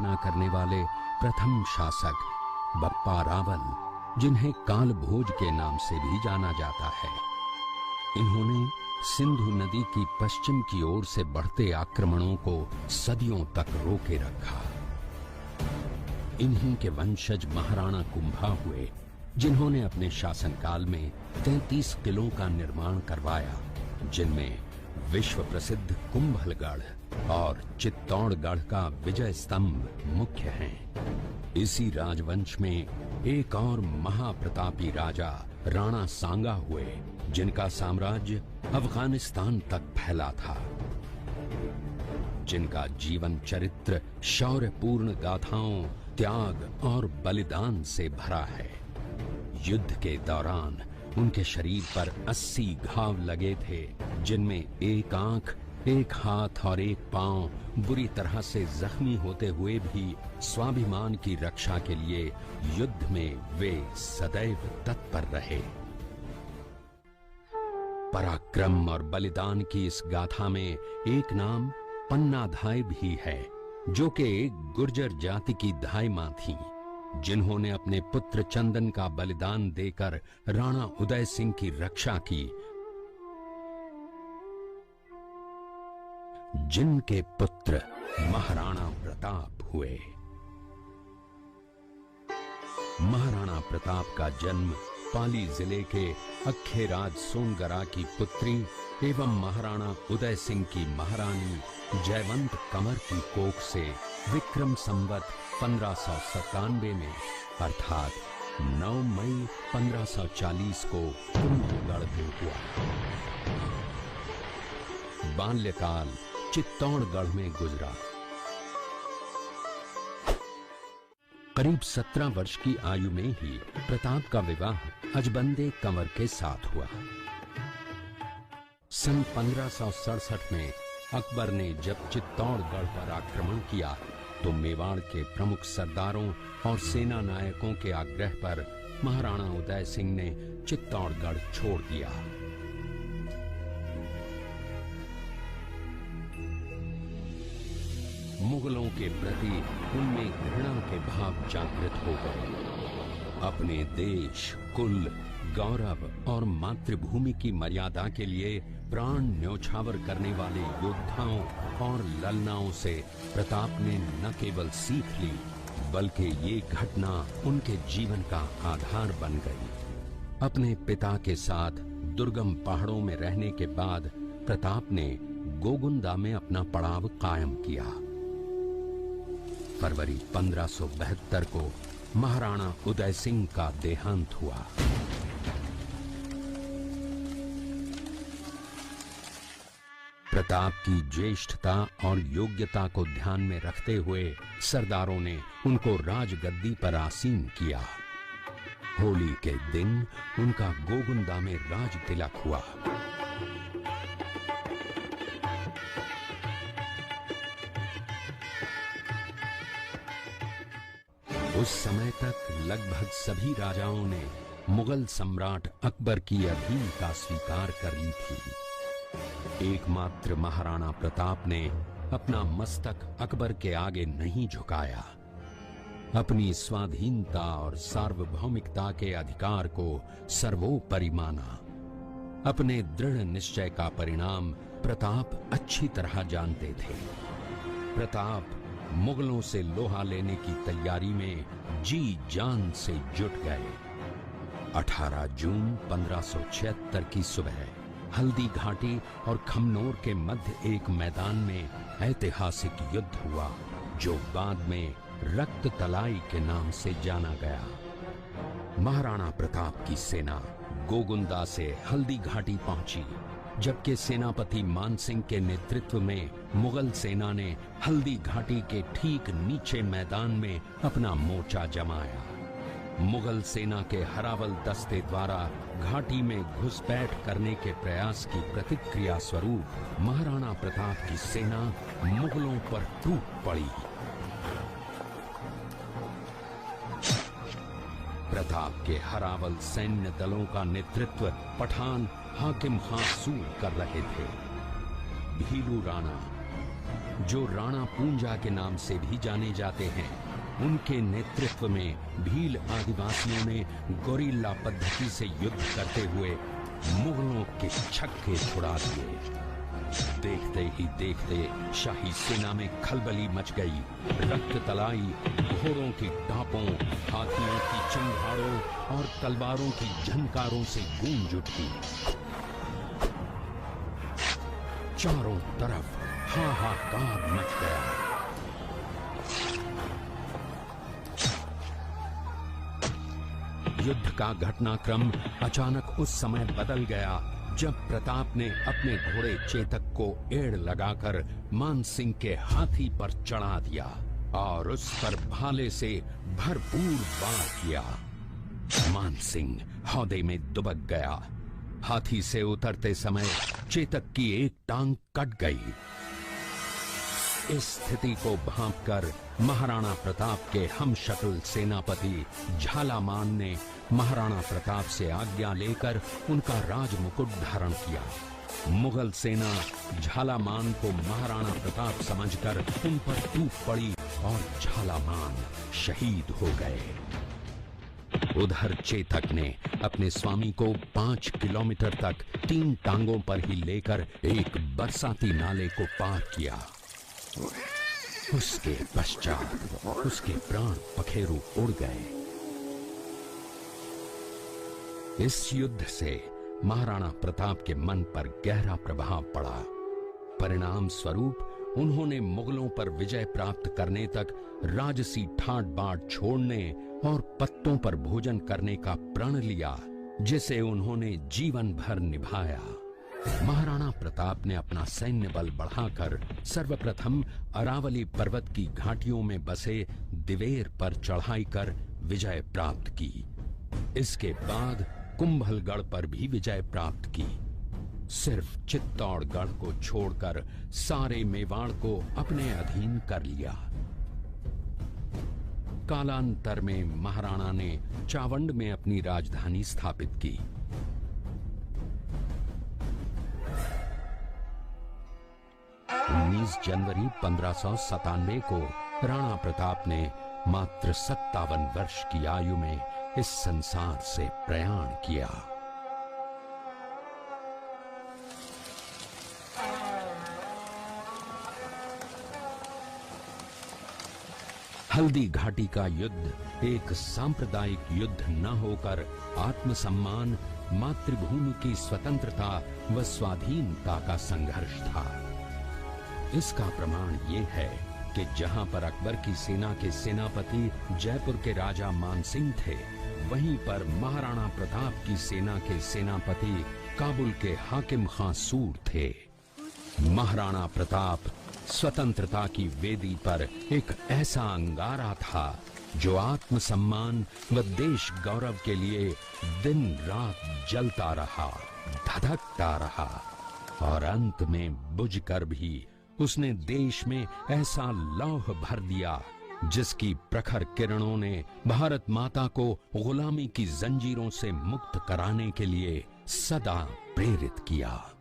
स्थापना करने वाले प्रथम शासक बप्पा रावल, जिन्हें कालभोज के नाम से भी जाना जाता है। इन्होंने सिंधु नदी की पश्चिम की ओर से बढ़ते आक्रमणों को सदियों तक रोके रखा। इन्हीं के वंशज महाराणा कुंभा हुए, जिन्होंने अपने शासनकाल में 33 किलों का निर्माण करवाया, जिनमें विश्व प्रसिद्ध कुंभलगढ़ और चित्तौड़गढ़ का विजय स्तंभ मुख्य हैं। इसी राजवंश में एक और महाप्रतापी राजा राणा सांगा हुए, जिनका साम्राज्य अफगानिस्तान तक फैला था, जिनका जीवन चरित्र शौर्यपूर्ण गाथाओं, त्याग और बलिदान से भरा है। युद्ध के दौरान उनके शरीर पर 80 घाव लगे थे, जिनमें एक आंख, एक हाथ और एक पांव बुरी तरह से जख्मी होते हुए भी स्वाभिमान की रक्षा के लिए युद्ध में वे सदैव तत्पर रहे। पराक्रम और बलिदान की इस गाथा में एक नाम पन्नाधाय भी है, जो कि एक गुर्जर जाति की धाय मां थी, जिन्होंने अपने पुत्र चंदन का बलिदान देकर राणा उदय सिंह की रक्षा की, जिनके पुत्र महाराणा प्रताप हुए। महाराणा प्रताप का जन्म पाली जिले के अखेराज सोनगरा की पुत्री एवं महाराणा उदय सिंह की महारानी जयवंत कमर की कोख से विक्रम संवत 1597 में अर्थात 9 मई 1540 को कुंभलगढ़ में हुआ। बाल्यकाल चित्तौड़गढ़ में गुजरा। करीब 17 वर्ष की आयु में ही प्रताप का विवाह अजबंदे कंवर के साथ हुआ। सन 1567 में अकबर ने जब चित्तौड़गढ़ पर आक्रमण किया तो मेवाड़ के प्रमुख सरदारों और सेना नायकों के आग्रह पर महाराणा उदय सिंह ने चित्तौड़गढ़ छोड़ दिया। मुगलों के प्रति उनमें घृणा के भाव जागृत हो गए। अपने देश, कुल, गौरव और मातृभूमि की मर्यादा के लिए प्राण न्योछावर करने वाले योद्धाओं और ललनाओं से प्रताप ने न केवल सीख ली, बल्कि ये घटना उनके जीवन का आधार बन गई। अपने पिता के साथ दुर्गम पहाड़ों में रहने के बाद प्रताप ने गोगुंदा में अपना पड़ाव कायम किया। फरवरी 1572 को महाराणा उदय सिंह का देहांत हुआ। प्रताप की ज्येष्ठता और योग्यता को ध्यान में रखते हुए सरदारों ने उनको राजगद्दी पर आसीन किया। होली के दिन उनका गोगुंदा में राज तिलक हुआ। उस समय तक लगभग सभी राजाओं ने मुगल सम्राट अकबर की अधीनता स्वीकार कर ली थी। एकमात्र महाराणा प्रताप ने अपना मस्तक अकबर के आगे नहीं झुकाया। अपनी स्वाधीनता और सार्वभौमिकता के अधिकार को सर्वोपरि माना। अपने दृढ़ निश्चय का परिणाम प्रताप अच्छी तरह जानते थे। प्रताप मुगलों से लोहा लेने की तैयारी में जी जान से जुट गए। 18 जून 1576 की सुबह हल्दी घाटी और खमनोर के मध्य एक मैदान में ऐतिहासिक युद्ध हुआ, जो बाद में रक्त तलाई के नाम से जाना गया। महाराणा प्रताप की सेना गोगुंदा से हल्दी घाटी पहुंची, जबकि सेनापति मानसिंह के नेतृत्व में मुगल सेना ने हल्दी घाटी के ठीक नीचे मैदान में अपना मोर्चा जमाया। मुगल सेना के हरावल दस्ते द्वारा घाटी में घुसपैठ करने के प्रयास की प्रतिक्रिया स्वरूप महाराणा प्रताप की सेना मुगलों पर टूट पड़ी। प्रताप के हरावल सैन्य दलों का नेतृत्व पठान हाकिम खां सूर कर रहे थे। भीलू राणा, जो राणा पूंजा के नाम से भी जाने जाते हैं, उनके नेतृत्व में भील आदिवासियों ने गोरिल्ला पद्धति से युद्ध करते हुए मुगलों के छक्के छुड़ा दिए। देखते ही देखते शाही सेना में खलबली मच गई। रक्त तलाई, घोड़ों की टापों, हाथियों की चिंगारों और तलवारों की झनकारों से गूंज उठी। चारों तरफ हाहाकार मच गया। युद्ध का घटनाक्रम अचानक उस समय बदल गया जब प्रताप ने अपने घोड़े चेतक को एड़ लगाकर मानसिंह के हाथी पर चढ़ा दिया और उस पर भाले से भरपूर वार किया। मानसिंह हौदे में दुबक गया। हाथी से उतरते समय चेतक की एक टांग कट गई। इस स्थिति को भांपकर महाराणा प्रताप के हमशक्ल सेनापति झालामान ने महाराणा प्रताप से आज्ञा लेकर उनका राजमुकुट धारण किया। मुगल सेना झालामान को महाराणा प्रताप समझकर उन पर टूट पड़ी और झालामान शहीद हो गए। उधर चेतक ने अपने स्वामी को 5 किलोमीटर तक 3 टांगों पर ही लेकर एक बरसाती नाले को पार किया। उसके पश्चात उसके प्राण पखेरु उड़ गए। इस युद्ध से महाराणा प्रताप के मन पर गहरा प्रभाव पड़ा। परिणाम स्वरूप उन्होंने मुगलों पर विजय प्राप्त करने तक राजसी ठाट बाट छोड़ने और पत्तों पर भोजन करने का प्रण लिया, जिसे उन्होंने जीवन भर निभाया। महाराणा प्रताप ने अपना सैन्य बल बढ़ाकर सर्वप्रथम अरावली पर्वत की घाटियों में बसे दिवेर पर चढ़ाई कर विजय प्राप्त की। इसके बाद कुंभलगढ़ पर भी विजय प्राप्त की। सिर्फ चित्तौड़गढ़ को छोड़कर सारे मेवाड़ को अपने अधीन कर लिया। कालांतर में महाराणा ने चावंड में अपनी राजधानी स्थापित की। 19 जनवरी 1597 को राणा प्रताप ने मात्र 57 वर्ष की आयु में इस संसार से प्रयाण किया। हल्दी घाटी का युद्ध एक सांप्रदायिक युद्ध न होकर आत्मसम्मान, मातृभूमि की स्वतंत्रता व स्वाधीनता का संघर्ष था। इसका प्रमाण ये है कि जहां पर अकबर की सेना के सेनापति जयपुर के राजा मानसिंह थे, वहीं पर महाराणा प्रताप की सेना के सेनापति काबुल के हाकिम खां सूर थे। महाराणा प्रताप स्वतंत्रता की वेदी पर एक ऐसा अंगारा था जो आत्मसम्मान व देश गौरव के लिए दिन रात जलता रहा, धधकता रहा और अंत में बुझकर भी उसने देश में ऐसा लौह भर दिया जिसकी प्रखर किरणों ने भारत माता को गुलामी की जंजीरों से मुक्त कराने के लिए सदा प्रेरित किया।